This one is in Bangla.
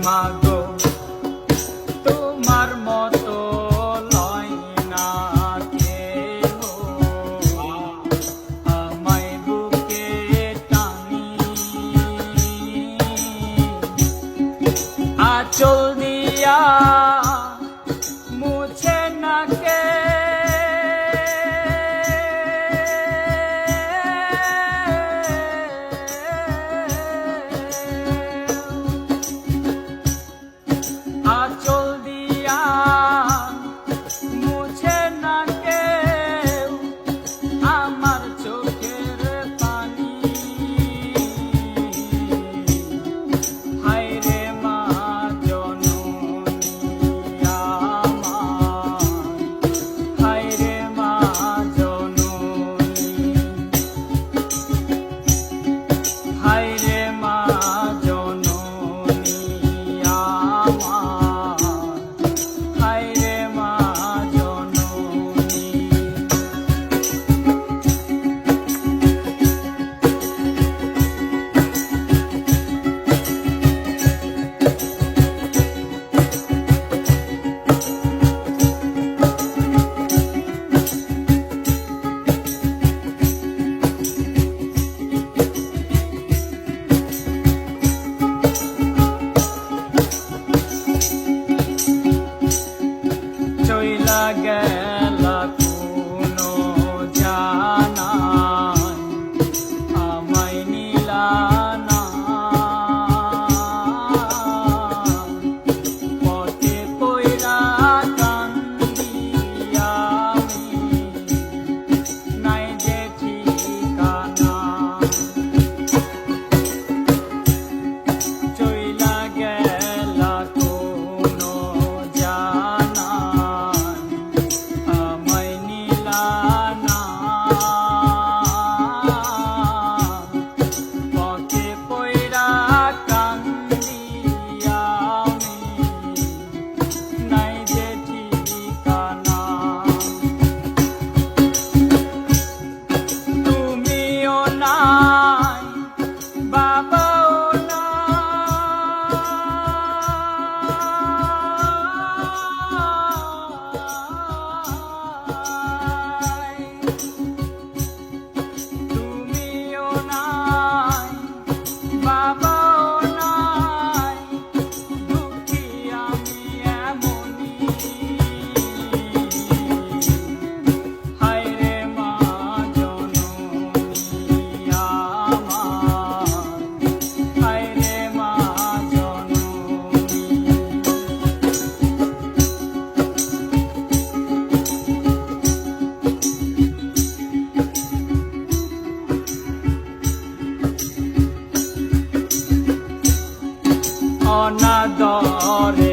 মাগো তোমার মতো লয় না কেহ, আমায় বুকে টানি আঁচল দিয়া মুছে না কে আঁচল দিয়া মুছে না কেউ আমার চোখের পানি। হায় রে মা জননী আমার, হায় রে মা জননী, হায় রে মা জননী আমার, হায় রে মা জননী। চইলা গেলা কোনো জানাই আমায় নিলা না, পথে পইরা কান্দি আমি, নাই যে ঠিকানা। চইলা গেলা কোনো জানাই আমায় নিলা না, পথে পইরা কান্দি আমি, নাই যে ঠিকানা। তুমিও নাই বাবাও নাই, তুমিও নাই বাবাও নাই, দুঃখী আমি এমনই। হায় রে মা জননী আমার, হায় রে মা জননী। অনাদরে